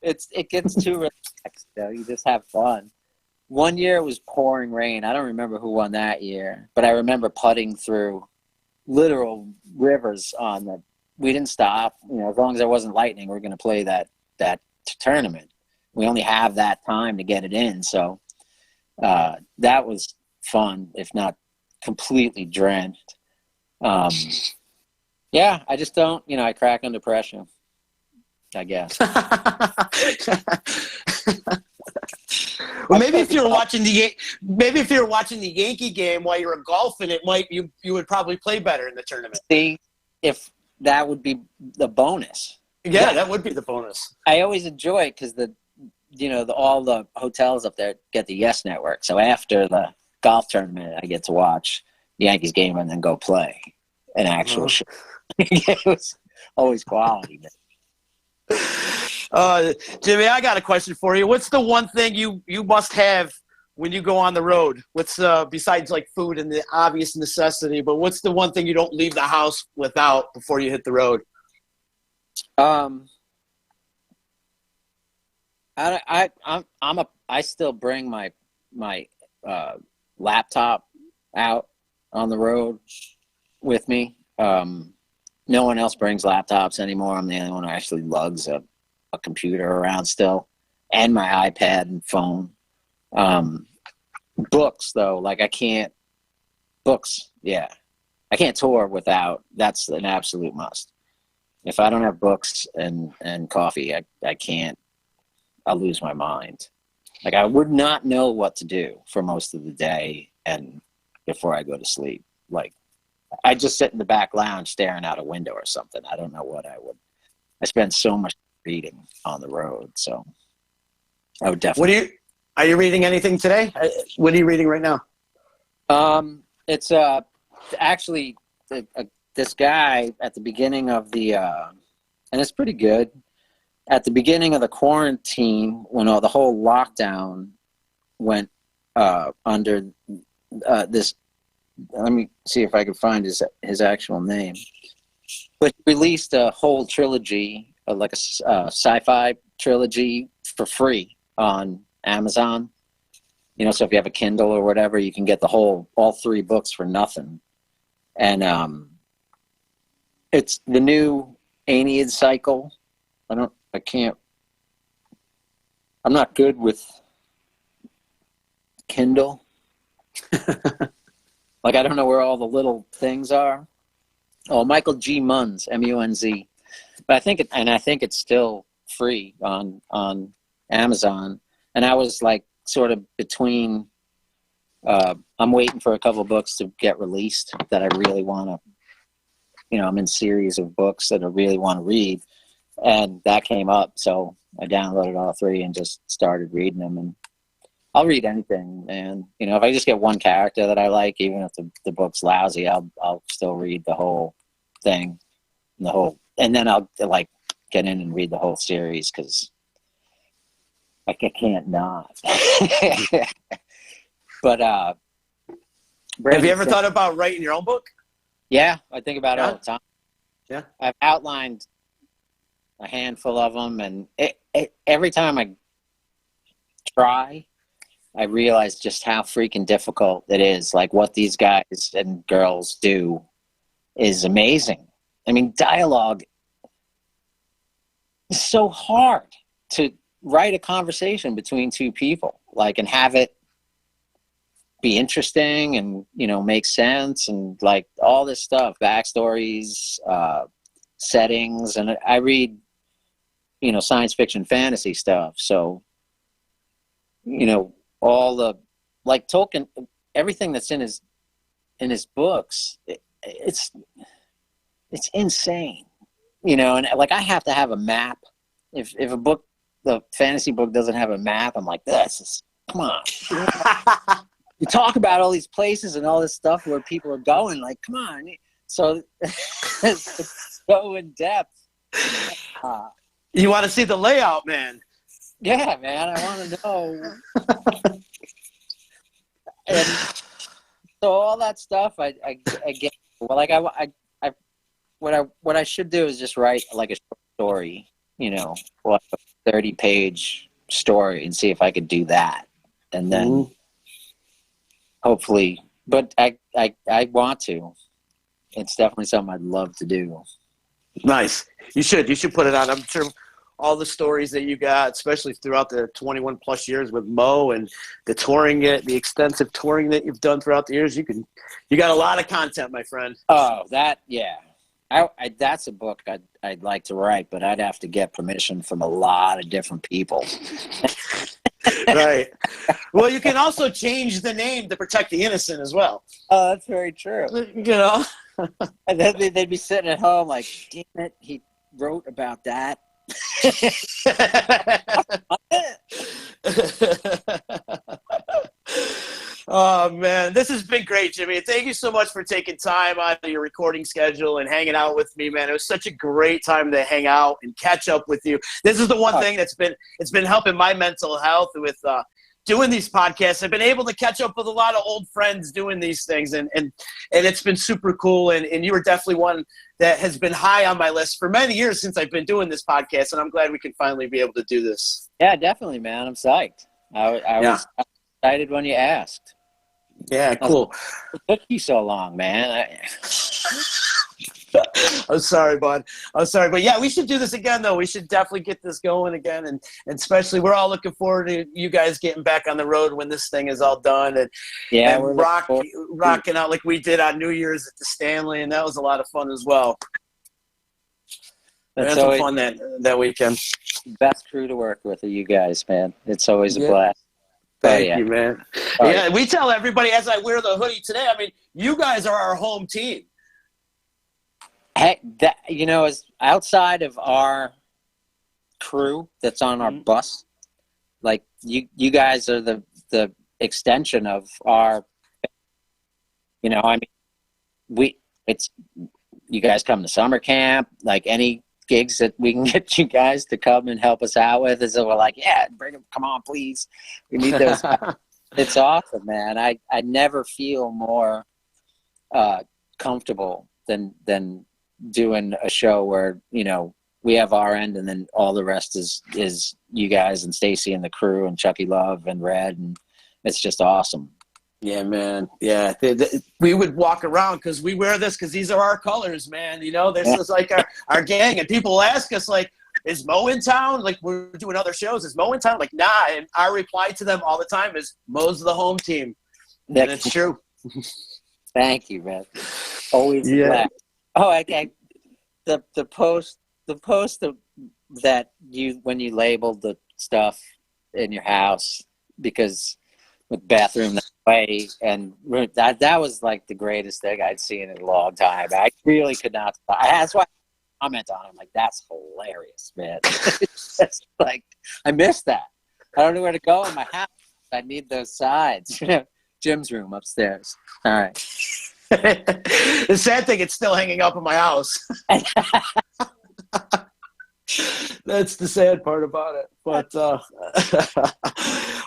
It gets too relaxed. You just have fun. 1 year it was pouring rain. I don't remember who won that year, but I remember putting through literal rivers we didn't stop. As long as there wasn't lightning, we're going to play that tournament. We only have that time to get it in. So that was fun, if not completely drenched. I just don't, I crack under pressure, I guess. Well, maybe if you're watching the Yankee game while you're golfing, you would probably play better in the tournament. See, if that would be the bonus. Yeah, that would be the bonus. I always enjoy it because all the hotels up there get the Yes Network. So after the golf tournament, I get to watch the Yankees game and then go play an actual show. It was always quality. Jimmy, I got a question for you. What's the one thing you must have when you go on the road? What's besides food and the obvious necessity, but what's the one thing you don't leave the house without before you hit the road? I still bring my laptop out on the road with me. No one else brings laptops anymore. I'm the only one who actually lugs a computer around still, and my iPad and phone. Books, though, I can't. Books, yeah. I can't tour without. That's an absolute must. If I don't have books and coffee, I can't. I'll lose my mind. I would not know what to do for most of the day and before I go to sleep. I just sit in the back lounge staring out a window or something. I don't know what I would. I spend so much reading on the road, so Oh, definitely. Are you reading anything today? What are you reading right now? It's actually this guy at the beginning of the and it's pretty good. At the beginning of the quarantine, when the whole lockdown went under this, let me see if I can find his actual name. But he released a whole trilogy, like a sci-fi trilogy, for free on Amazon. You know, so if you have a Kindle or whatever, you can get all 3 books for nothing. And it's the new Aeneid cycle. I'm not good with Kindle. Like, I don't know where all the little things are. Oh, Michael G. Munz, M-U-N-Z. But I think it's still free on Amazon. And I was like sort of between, I'm waiting for a couple of books to get released that I really want to, I'm in series of books that I really want to read. And that came up. So I downloaded all 3 and just started reading them. And I'll read anything. And, if I just get one character that I like, even if the book's lousy, I'll still read the whole thing. And then I'll like get in and read the whole series because I can't not. But have you ever thought about writing your own book? Yeah, I think about it all the time. Yeah, I've outlined a handful of them, and every time I try, I realize just how freaking difficult it is. Like, what these guys and girls do is amazing. I mean, dialogue is so hard to write a conversation between 2 people, like, and have it be interesting and, make sense, and like all this stuff, backstories, settings. And I read, science fiction, fantasy stuff. So, all the, like, Tolkien, everything that's in his books, it's insane, and like, I have to have a map. If the fantasy book doesn't have a map, I'm like, come on. You talk about all these places and all this stuff where people are going, like, come on. So it's so in depth. You want to see the layout, man. Yeah, man, I want to know. And so all that stuff, I get. Well, like, what I should do is just write like a short story, like a 30-page story, and see if I could do that, and then hopefully. But I want to. It's definitely something I'd love to do. Nice. You should put it on. I'm sure all the stories that you got, especially throughout the 21 plus years with Mo and the extensive touring that you've done throughout the years, you got a lot of content, my friend. Oh, yeah. That's a book I'd like to write, but I'd have to get permission from a lot of different people. Right. Well, you can also change the name to protect the innocent as well. Oh, that's very true. And then they'd be sitting at home like, damn it, he wrote about that. Oh, man, this has been great, Jimmy. Thank you so much for taking time out of your recording schedule and hanging out with me, man. It was such a great time to hang out and catch up with you. This is the one thing it's been helping my mental health with doing these podcasts. I've been able to catch up with a lot of old friends doing these things, and it's been super cool. And you were definitely one that has been high on my list for many years since I've been doing this podcast, and I'm glad we can finally be able to do this. Yeah, definitely, man. I'm psyched. I was excited when you asked. Yeah, cool. It took you so long, man. I'm sorry, bud. I'm sorry. But yeah, we should do this again, though. We should definitely get this going again. And especially, we're all looking forward to you guys getting back on the road when this thing is all done. And we're rocking out like we did on New Year's at the Stanley. And that was a lot of fun as well. That's some fun that weekend. Best crew to work with are you guys, man. It's always a blast. Thank you, man. Yeah, we tell everybody as I wear the hoodie today, I mean, you guys are our home team. Hey, as outside of our crew that's on our bus, like you guys are the extension of our, I mean, you guys come to summer camp, like any gigs that we can get you guys to come and help us out with, is that we're like, yeah, bring them, come on, please. We need those. It's awesome, man. I never feel more comfortable than doing a show where, we have our end and then all the rest is you guys and Stacy and the crew and Chucky Love and Red, and it's just awesome. Yeah, man. Yeah. We would walk around because we wear this because these are our colors, man. This is like our gang. And people ask us, like, is Mo in town? Like, we're doing other shows. Is Mo in town? Like, nah. And our reply to them all the time is, Mo's the home team. And it's true. Thank you, man. Always glad. Oh, okay. The post that when you labeled the stuff in your house, because with bathroom that way, and that was like the greatest thing I'd seen in a long time. I really could not. That's why I comment on it. I'm like, that's hilarious, man. It's like, I missed that. I don't know where to go in my house. I need those sides. Jim's room upstairs. All right. The sad thing, it's still hanging up in my house. That's the sad part about it. But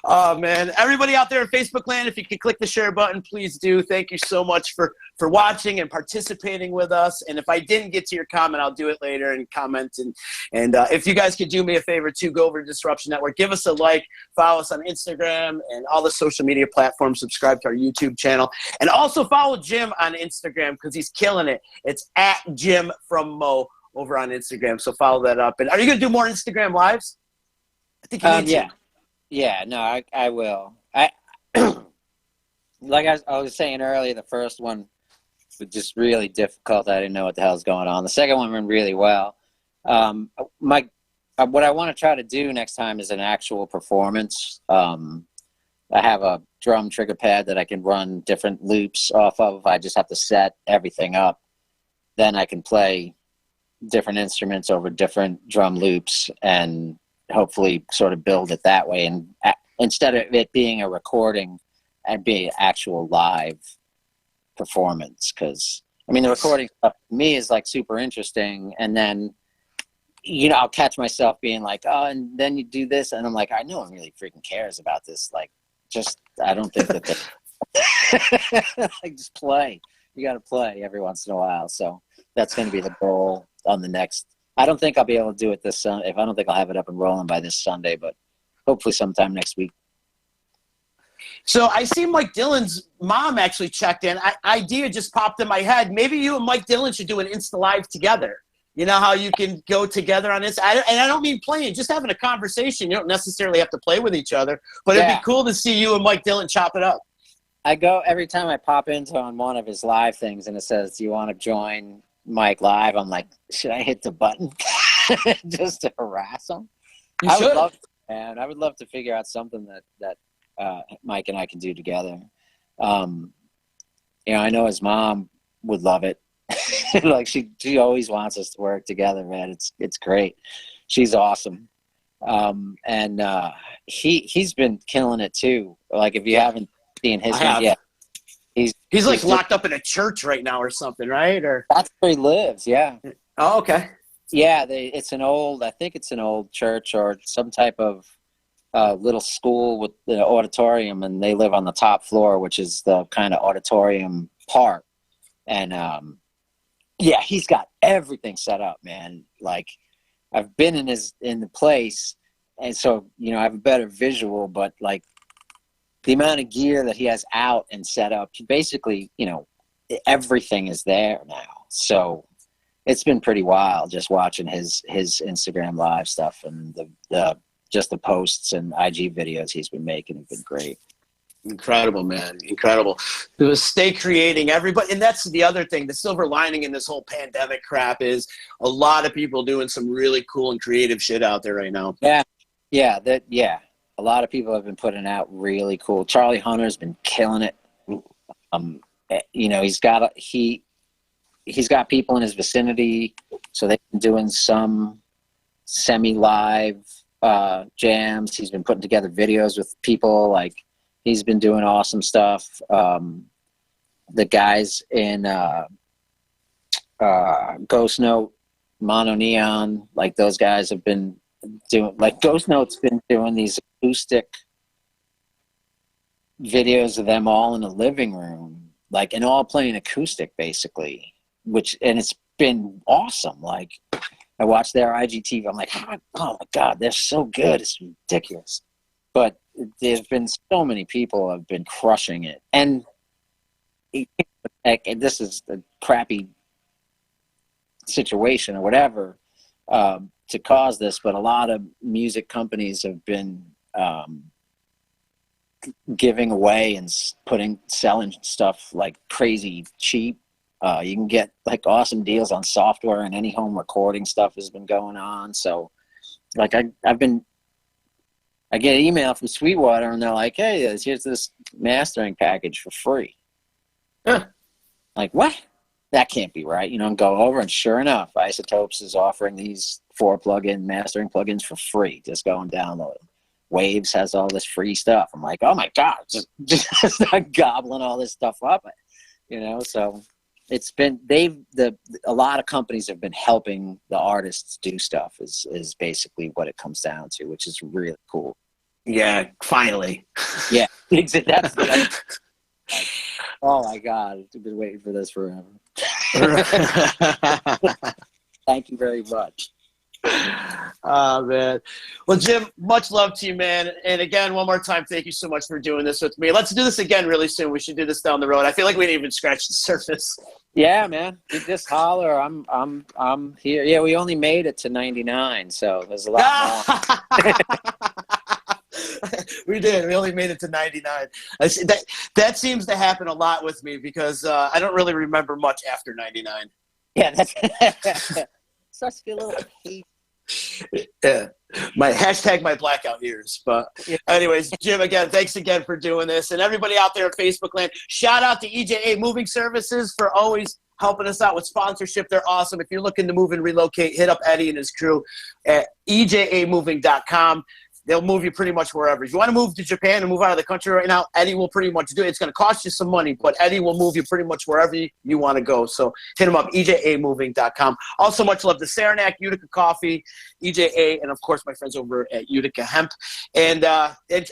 oh man, everybody out there in Facebook land, if you could click the share button, please do. Thank you so much for watching and participating with us. And if I didn't get to your comment, I'll do it later and comment. And if you guys could do me a favor too, go over to Disruption Network, give us a like, follow us on Instagram and all the social media platforms, subscribe to our YouTube channel, and also follow Jim on Instagram because he's killing it. It's at Jim from Mo over on Instagram. So follow that up. And are you going to do more Instagram lives? I think you need to. Yeah, no, I will. Like I was saying earlier, the first one was just really difficult. I didn't know what the hell's going on. The second one went really well. What I want to try to do next time is an actual performance. I have a drum trigger pad that I can run different loops off of. I just have to set everything up. Then I can play different instruments over different drum loops and hopefully sort of build it that way. And instead of it being a recording, and be an actual live performance. Because, I mean, the recording stuff to me is like super interesting. And then, I'll catch myself being like, oh, and then you do this. And I'm like, I no one really freaking cares about this. Like, I don't think that like, just play. You got to play every once in a while. So that's going to be the goal on the next. I don't think I'll be able to do it this Sunday. I don't think I'll have it up and rolling by this Sunday, but hopefully sometime next week. So I see Mike Dillon's mom actually checked in. Idea just popped in my head. Maybe you and Mike Dillon should do an Insta Live together. You know how you can go together on this? And I don't mean playing, just having a conversation. You don't necessarily have to play with each other, but it'd be cool to see you and Mike Dillon chop it up. I go every time I pop into on one of his live things and it says, do you want to join Mike live? I'm like, should I hit the button just to harass him? I would love to, man. I would love to figure out something that Mike and I can do together. I know his mom would love it. Like she always wants us to work together, man. It's great. She's awesome. And he's been killing it too. Like if you haven't seen his yet. He's like locked up in a church right now or something, right? Or that's where he lives. Yeah. Oh, okay. Yeah. I think it's an old church or some type of little school with the auditorium, and they live on the top floor, which is the kind of auditorium part. And he's got everything set up, man. Like I've been in the place, and so I have a better visual, but like the amount of gear that he has out and set up, basically, everything is there now. So it's been pretty wild just watching his Instagram live stuff, and the posts and IG videos he's been making have been great. Incredible, man. Incredible. Stay creating, everybody. And that's the other thing. The silver lining in this whole pandemic crap is a lot of people doing some really cool and creative shit out there right now. Yeah. A lot of people have been putting out really cool. Charlie Hunter's been killing it. He's got people in his vicinity, so they've been doing some semi-live jams. He's been putting together videos with people. Like, he's been doing awesome stuff. The guys in Ghost Note, Mono Neon, like those guys have been doing, like Ghost Note's been doing these acoustic videos of them all in a living room, like, and all playing acoustic basically, and it's been awesome. Like, I watched their IGTV. I'm like, oh my God, they're so good. It's ridiculous. But there's been so many people have been crushing it. And this is a crappy situation or whatever to cause this, but a lot of music companies have been giving away and selling stuff like crazy cheap. You can get like awesome deals on software, and any home recording stuff has been going on. So like I get an email from Sweetwater and they're like, hey, here's this mastering package for free. Huh. Like, what? That can't be right. And go over, and sure enough, Isotopes is offering these 4 mastering plugins for free. Just go and download them. Waves has all this free stuff. I'm like, oh my God, just start gobbling all this stuff up. So it's been, a lot of companies have been helping the artists do stuff is basically what it comes down to, which is really cool. Yeah, finally. Yeah, that's like, oh my God, I've been waiting for this forever. Thank you very much. Oh, man. Well, Jim, much love to you, man. And again, one more time, thank you so much for doing this with me. Let's do this again really soon. We should do this down the road. I feel like we didn't even scratch the surface. Yeah, man. You just holler. I'm here. Yeah, we only made it to 99, so there's a lot more. We did. We only made it to 99. That seems to happen a lot with me because I don't really remember much after 99. Yeah, that's such a little hate. Yeah, my blackout years. But anyways, Jim, again, thanks again for doing this, and everybody out there at Facebook land, shout out to EJA Moving Services for always helping us out with sponsorship. They're awesome. If you're looking to move and relocate, hit up Eddie and his crew at ejamoving.com. They'll move you pretty much wherever. If you want to move to Japan and move out of the country right now, Eddie will pretty much do it. It's going to cost you some money, but Eddie will move you pretty much wherever you want to go. So hit him up, ejamoving.com. Also, much love to Saranac, Utica Coffee, EJA, and, of course, my friends over at Utica Hemp. And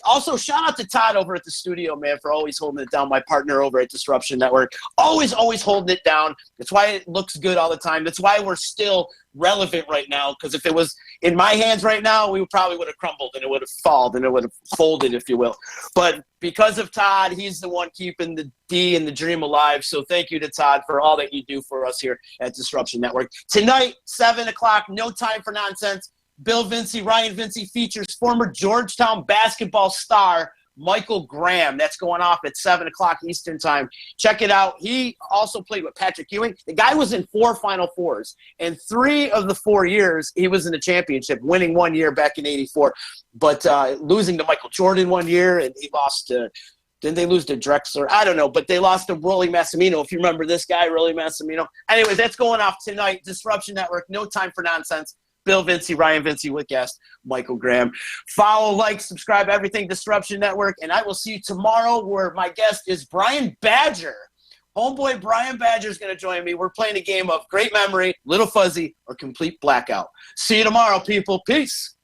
also, shout out to Todd over at the studio, man, for always holding it down, my partner over at Disruption Network. Always holding it down. That's why it looks good all the time. That's why we're still relevant right now, because if it was in my hands right now, we probably would have crumbled and it would have fallen and it would have folded, if you will. But because of Todd, he's the one keeping the D and the dream alive. So thank you to Todd for all that you do for us here at Disruption Network. Tonight, 7 o'clock, No Time for Nonsense. Bill Vincey, Ryan Vincey features former Georgetown basketball star Michael Graham. That's going off at 7 o'clock Eastern time. Check it out. He also played with Patrick Ewing. The guy was in 4 Final Fours. And 3 of the 4 years, he was in the championship, winning 1 year back in 84. But losing to Michael Jordan 1 year, and he lost to – didn't they lose to Drexler? I don't know, but they lost to Rolly Massimino. If you remember this guy, Rolly Massimino. Anyways, that's going off tonight. Disruption Network, No Time for Nonsense. Bill Vincey, Ryan Vincey with guest Michael Graham. Follow, like, subscribe, everything Disruption Network. And I will see you tomorrow where my guest is Brian Badger. Homeboy Brian Badger is going to join me. We're playing a game of Great Memory, Little Fuzzy, or Complete Blackout. See you tomorrow, people. Peace.